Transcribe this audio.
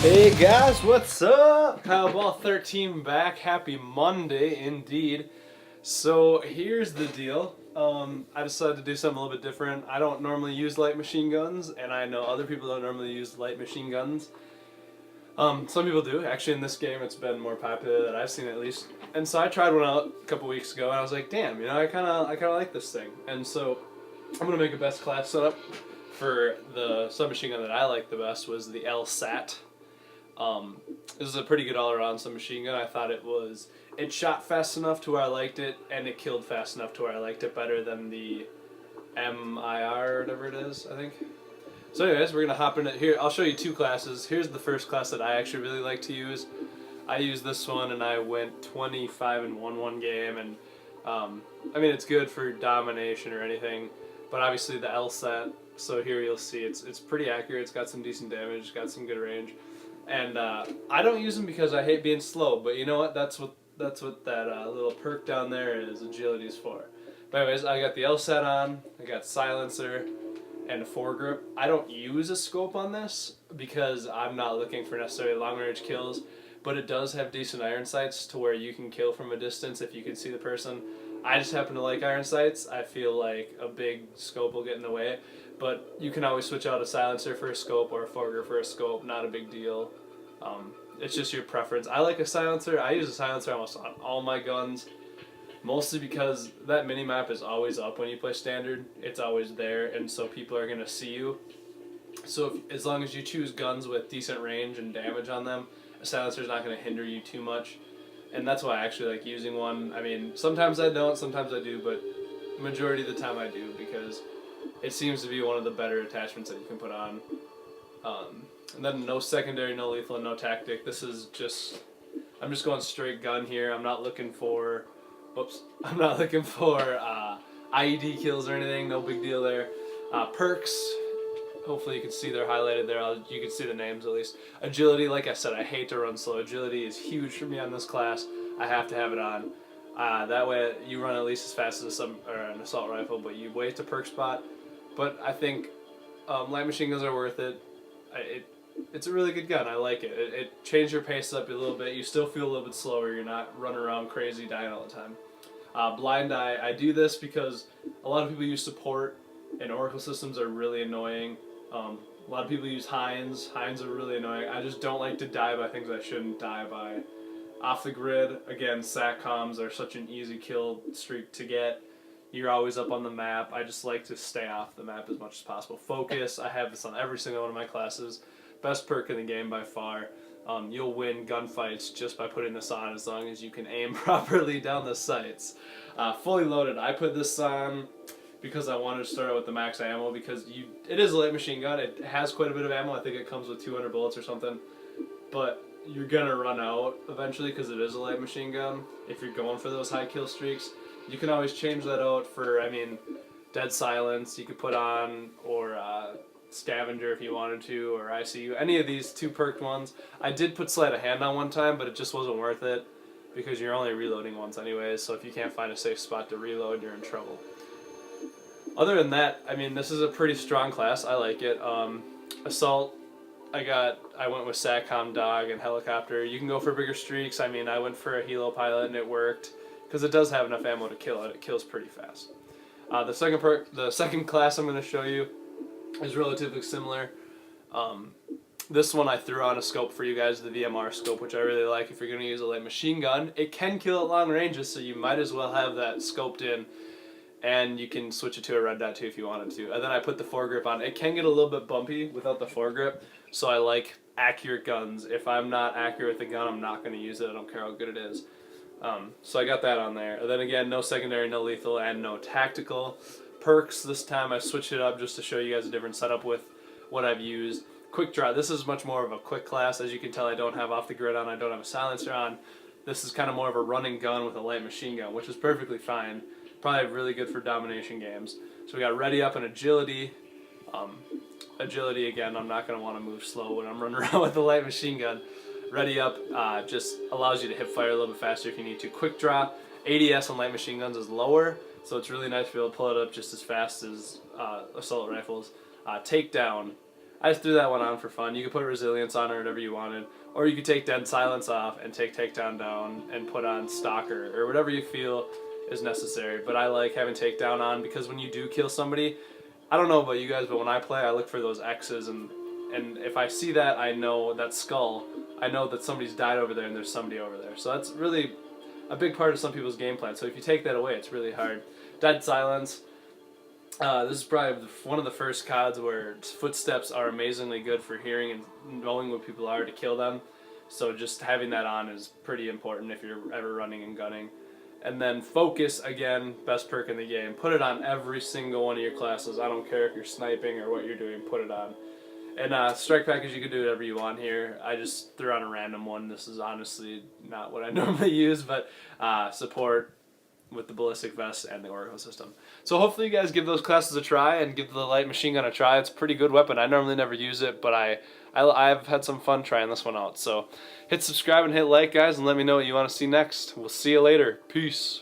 Hey guys, what's up? Kyleball13 back. Happy Monday indeed. So here's the deal. I decided to do something a little bit different. I don't normally use light machine guns, and I know other people don't normally use light machine guns. Some people do. Actually, in this game, it's been more popular that I've seen at least. And so I tried one out a couple weeks ago, and I was like, damn, I kind of like this thing. And so I'm gonna make a best class setup for the submachine gun that I like the best was the LSAT. This is a pretty good all-around submachine gun. I thought it shot fast enough to where I liked it, and it killed fast enough to where I liked it better than the MIR or whatever it is, I think. So anyways, we're going to hop into here. I'll show you two classes. Here's the first class that I actually really like to use. I used this one, and I went 25 and 1 one game, and I mean, it's good for domination or anything, but obviously the LSAT, so here you'll see it's pretty accurate. It's got some decent damage, got some good range. And I don't use them because I hate being slow, but you know what? That's what that little perk down there is. Agility is for. But anyways, I got the LSAT on. I got silencer and a foregrip. I don't use a scope on this because I'm not looking for necessarily long range kills, but it does have decent iron sights to where you can kill from a distance if you can see the person. I just happen to like iron sights. I feel like a big scope will get in the way. But you can always switch out a silencer for a scope or a foregrip for a scope. Not a big deal. It's just your preference. I like a silencer. I use a silencer almost on all my guns. Mostly because that mini-map is always up when you play standard. It's always there, and so people are going to see you. So as long as you choose guns with decent range and damage on them, a silencer is not going to hinder you too much. And that's why I actually like using one. I mean, sometimes I don't, sometimes I do, but majority of the time I do because it seems to be one of the better attachments that you can put on. And then no secondary, no lethal, and no tactic. This is just, I'm just going straight gun here. I'm not looking for, IED kills or anything. No big deal there. Perks, hopefully you can see they're highlighted there. You can see the names at least. Agility, like I said, I hate to run slow. Agility is huge for me on this class. I have to have it on. That way you run at least as fast as an assault rifle, but you wait to perk spot. But I think light machine guns are worth it. It's a really good gun. I like it. It changed your pace up a little bit. You still feel a little bit slower. You're not running around crazy, dying all the time. Blind eye. I do this because a lot of people use support, and Oracle systems are really annoying. A lot of people use Hinds. Hinds are really annoying. I just don't like to die by things I shouldn't die by. Off the grid, again, SATCOMs are such an easy kill streak to get. You're always up on the map. I just like to stay off the map as much as possible. Focus, I have this on every single one of my classes. Best perk in the game by far. You'll win gunfights just by putting this on as long as you can aim properly down the sights. Fully loaded, I put this on because I wanted to start out with the max ammo because it is a light machine gun. It has quite a bit of ammo. I think it comes with 200 bullets or something. But you're going to run out eventually because it is a light machine gun if you're going for those high kill streaks. You can always change that out for, dead silence you could put on, or scavenger if you wanted to, or ICU. Any of these two perked ones. I did put sleight of hand on one time, but it just wasn't worth it because you're only reloading once anyways, so if you can't find a safe spot to reload, you're in trouble. Other than that, this is a pretty strong class. I like it. Assault, I went with SATCOM, Dog, and Helicopter. You can go for bigger streaks. I went for a Helo Pilot and it worked because it does have enough ammo to kill it. It kills pretty fast. The second class I'm going to show you is relatively similar. This one I threw on a scope for you guys, the VMR scope, which I really like if you're going to use a light machine gun. It can kill at long ranges, so you might as well have that scoped in, and you can switch it to a red dot too if you wanted to. And then I put the foregrip on. It can get a little bit bumpy without the foregrip, so I like accurate guns. If I'm not accurate with the gun, I'm not going to use it. I don't care how good it is. So I got that on there. And then again, no secondary, no lethal, and no tactical. Perks, this time I switched it up just to show you guys a different setup with what I've used. Quick draw, this is much more of a quick class. As you can tell, I don't have off the grid on, I don't have a silencer on. This is kind of more of a running gun with a light machine gun, which is perfectly fine. Probably really good for domination games. So we got ready up and agility. Agility, again, I'm not going to want to move slow when I'm running around with a light machine gun. Ready up just allows you to hip fire a little bit faster if you need to. Quick draw, ADS on light machine guns is lower, so it's really nice to be able to pull it up just as fast as assault rifles. Takedown, I just threw that one on for fun. You could put resilience on or whatever you wanted, or you could take dead silence off and take takedown down and put on stalker or whatever you feel is necessary. But I like having takedown on because when you do kill somebody, I don't know about you guys, but when I play, I look for those X's, and if I see that, I know that skull. I know that somebody's died over there and there's somebody over there. So that's really a big part of some people's game plan. So if you take that away, it's really hard. Dead silence. This is probably one of the first CODs where footsteps are amazingly good for hearing and knowing where people are to kill them. So just having that on is pretty important if you're ever running and gunning. And then focus, again, best perk in the game. Put it on every single one of your classes. I don't care if you're sniping or what you're doing, put it on. And strike package, you can do whatever you want here. I just threw on a random one. This is honestly not what I normally use, but support with the ballistic vest and the Oracle system. So hopefully you guys give those classes a try and give the light machine gun a try. It's a pretty good weapon. I normally never use it, but I've had some fun trying this one out. So hit subscribe and hit like, guys, and let me know what you want to see next. We'll see you later. Peace.